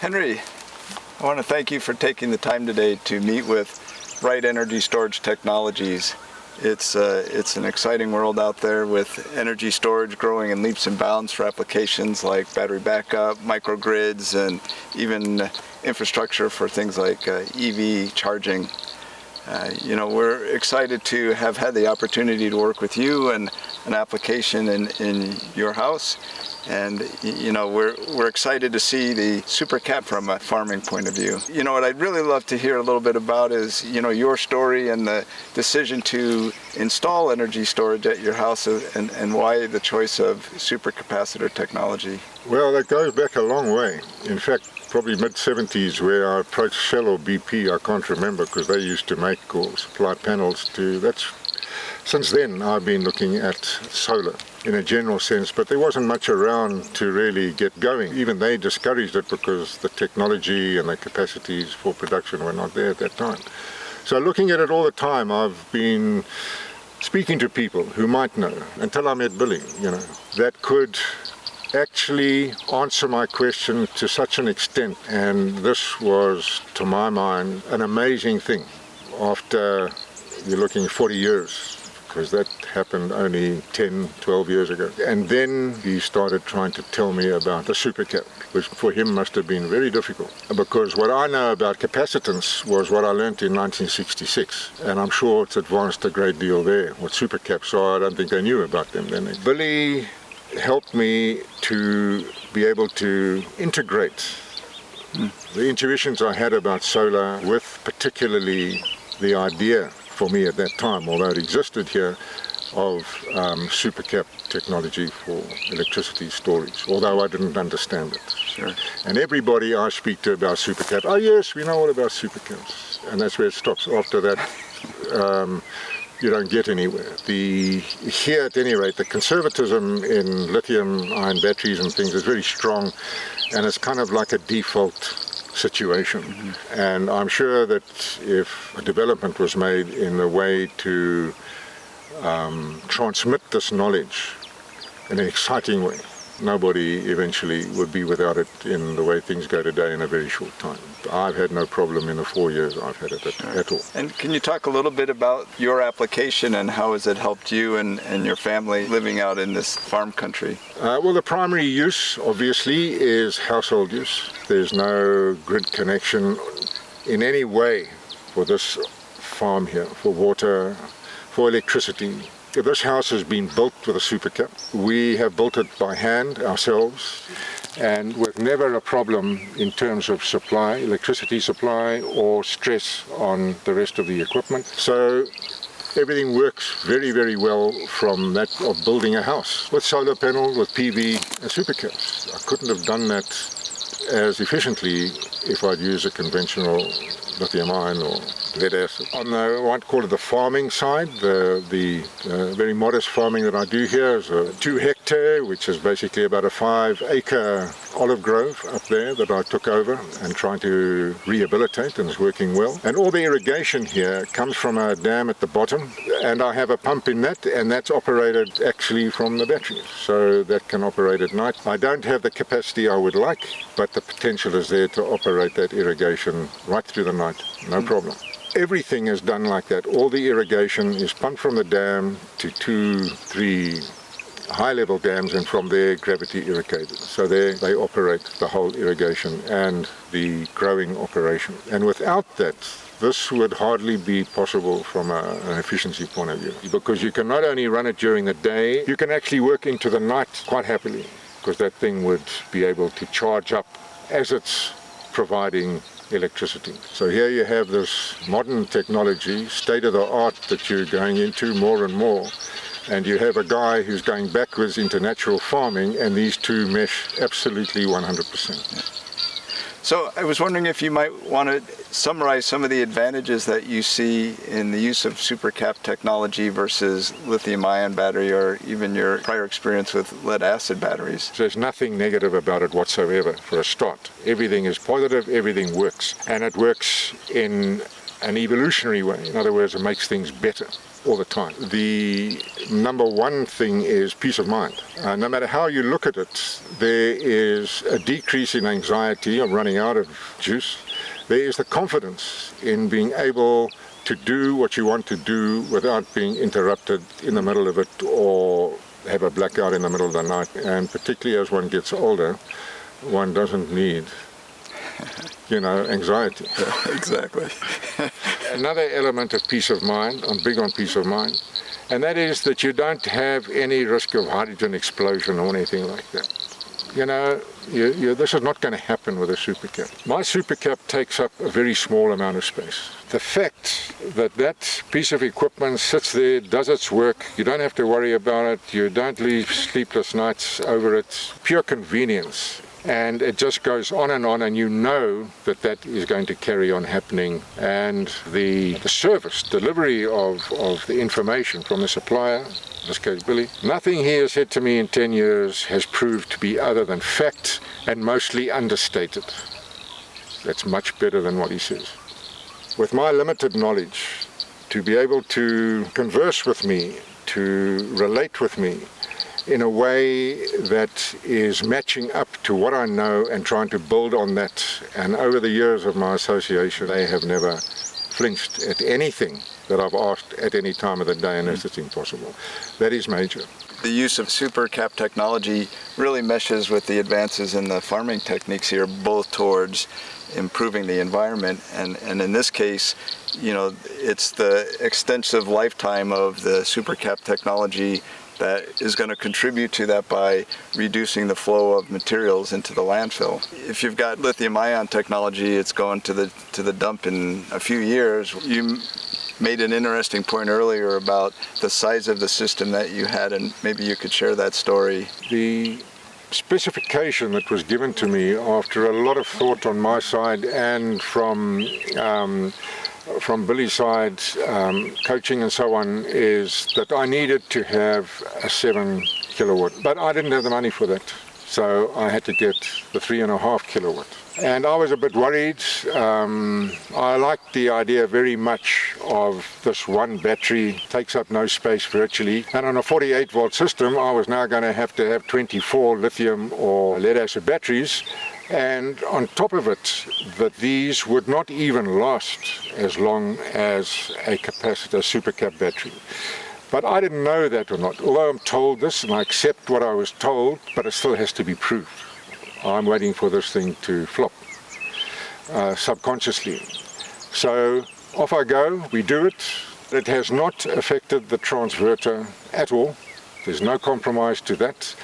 Henry, I want to thank you for taking the time today to meet with Wright Energy Storage Technologies. It's an exciting world out there with energy storage growing in leaps and bounds for applications like battery backup, microgrids, and even infrastructure for things like EV charging. We're excited to have had the opportunity to work with you and an application in your house. And we're excited to see the SuperCap from a farming point of view. What I'd really love to hear a little bit about is your story and the decision to install energy storage at your house, and why the choice of supercapacitor technology. Well, that goes back a long way. In fact, probably mid-70s, where I approached Shell or BP, I can't remember, because they used to make or supply panels to. Since then I've been looking at solar in a general sense, but there wasn't much around to really get going. Even they discouraged it because the technology and the capacities for production were not there at that time. So looking at it all the time, I've been speaking to people who might know, until I met Billy, that could actually answer my question to such an extent. And this was, to my mind, an amazing thing. After you're looking 40 years, because that happened only 10, 12 years ago. And then he started trying to tell me about the SuperCap, which for him must have been very difficult. Because what I know about capacitance was what I learned in 1966. And I'm sure it's advanced a great deal there. What SuperCaps are, I don't think they knew about them then. Billy helped me to be able to integrate the intuitions I had about solar with particularly the idea for me at that time, although it existed here, of SuperCap technology for electricity storage, although I didn't understand it. Sure. And everybody I speak to about SuperCap, oh yes, we know all about SuperCaps. And that's where it stops. After that, you don't get anywhere. Here, at any rate, the conservatism in lithium-ion batteries and things is very strong, and it's kind of like a default situation. Mm-hmm. And I'm sure that if a development was made in a way to transmit this knowledge in an exciting way, nobody eventually would be without it in the way things go today in a very short time. I've had no problem in the 4 years I've had it at all. And can you talk a little bit about your application and how has it helped you and your family living out in this farm country? Well, the primary use, obviously, is household use. There's no grid connection in any way for this farm here, for water, for electricity. This house has been built with a SuperCap. We have built it by hand ourselves, and with never a problem in terms of supply, electricity supply, or stress on the rest of the equipment. So everything works very, very well from that of building a house with solar panel, with PV and SuperCaps. I couldn't have done that as efficiently if I'd used a conventional lithium-ion or lead acid. On the, I might call it the farming side, the very modest farming that I do here is a 2 hectare, which is basically about a 5-acre olive grove up there that I took over and trying to rehabilitate, and is working well. And all the irrigation here comes from a dam at the bottom, and I have a pump in that, and that's operated actually from the batteries, so that can operate at night. I don't have the capacity I would like, but the potential is there to operate that irrigation right through the night, no problem. Everything is done like that. All the irrigation is pumped from the dam to 2, 3 high-level dams, and from there gravity irrigated. So there they operate the whole irrigation and the growing operation. And without that, this would hardly be possible from an efficiency point of view, because you can not only run it during the day, you can actually work into the night quite happily, because that thing would be able to charge up as it's providing electricity. So here you have this modern technology, state-of-the-art, that you're going into more and more, and you have a guy who's going backwards into natural farming, and these two mesh absolutely 100%. So I was wondering if you might want to summarize some of the advantages that you see in the use of SuperCap technology versus lithium-ion battery, or even your prior experience with lead-acid batteries. There's nothing negative about it whatsoever for a start. Everything is positive, everything works. And it works in an evolutionary way. In other words, it makes things better. all the time. The number one thing is peace of mind. No matter how you look at it, there is a decrease in anxiety of running out of juice. There is the confidence in being able to do what you want to do without being interrupted in the middle of it or have a blackout in the middle of the night. And particularly as one gets older, one doesn't need, anxiety. Yeah, exactly. Another element of peace of mind, I'm big on peace of mind, and that is that you don't have any risk of hydrogen explosion or anything like that. This is not going to happen with a supercap. My supercap takes up a very small amount of space. The fact that that piece of equipment sits there, does its work, you don't have to worry about it, you don't leave sleepless nights over it, pure convenience. And it just goes on, and you know that that is going to carry on happening. And the service, delivery of the information from the supplier, in this case Billy, nothing he has said to me in 10 years has proved to be other than fact and mostly understated. That's much better than what he says. With my limited knowledge, to be able to converse with me, to relate with me, in a way that is matching up to what I know and trying to build on that. And over the years of my association, they have never flinched at anything that I've asked at any time of the day unless it's impossible. That is major. The use of supercap technology really meshes with the advances in the farming techniques here, both towards improving the environment and in this case, it's the extensive lifetime of the supercap technology that is going to contribute to that by reducing the flow of materials into the landfill. If you've got lithium-ion technology, it's going to the dump in a few years. You made an interesting point earlier about the size of the system that you had, and maybe you could share that story. The specification that was given to me after a lot of thought on my side and from Billy's side, coaching and so on, is that I needed to have a 7 kilowatt. But I didn't have the money for that, so I had to get the 3.5 kilowatt. And I was a bit worried. I liked the idea very much of this one battery, takes up no space virtually. And on a 48 volt system, I was now going to have 24 lithium or lead acid batteries. And on top of it, that these would not even last as long as a capacitor supercap battery. But I didn't know that or not. Although I'm told this and I accept what I was told, but it still has to be proved. I'm waiting for this thing to flop subconsciously. So off I go, we do it. It has not affected the transverter at all. There's no compromise to that.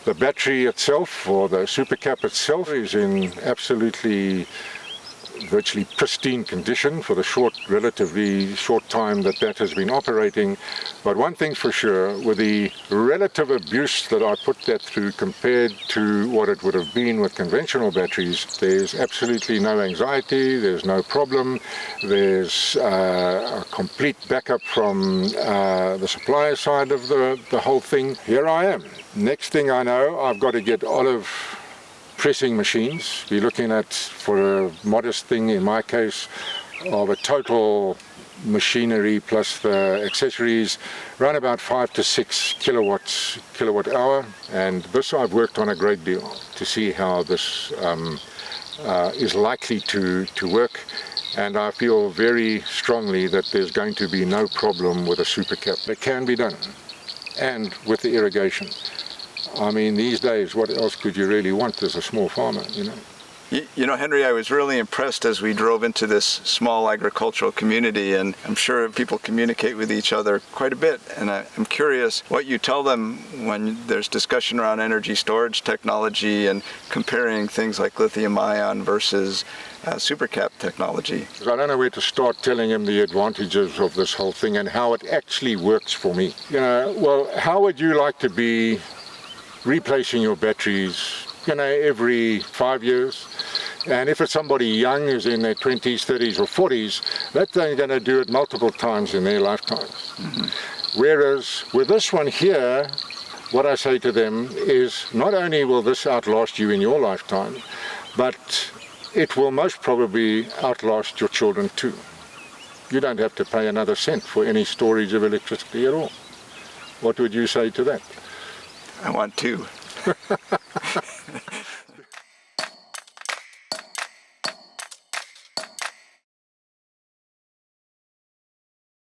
The battery itself, or the supercap itself, is in absolutely virtually pristine condition for the relatively short time that has been operating. But one thing's for sure, with the relative abuse that I put that through compared to what it would have been with conventional batteries, there's absolutely no anxiety, there's no problem, there's a complete backup from the supplier side of the whole thing. Here I am. Next thing I know, I've got to get olive pressing machines. We're looking at, for a modest thing in my case, of a total machinery plus the accessories, around about 5 to 6 kilowatt hour. And this I've worked on a great deal to see how this is likely to work. And I feel very strongly that there's going to be no problem with a supercap. It can be done. And with the irrigation. I mean, these days, what else could you really want as a small farmer, Henry, I was really impressed as we drove into this small agricultural community, and I'm sure people communicate with each other quite a bit. And I'm curious what you tell them when there's discussion around energy storage technology and comparing things like lithium-ion versus supercap technology. I don't know where to start telling him the advantages of this whole thing and how it actually works for me. Well, how would you like to be replacing your batteries, every 5 years? And if it's somebody young who's in their 20s, 30s or 40s, that they're going to do it multiple times in their lifetimes. Mm-hmm. Whereas with this one here, what I say to them is not only will this outlast you in your lifetime, but it will most probably outlast your children too. You don't have to pay another cent for any storage of electricity at all. What would you say to that? I want two.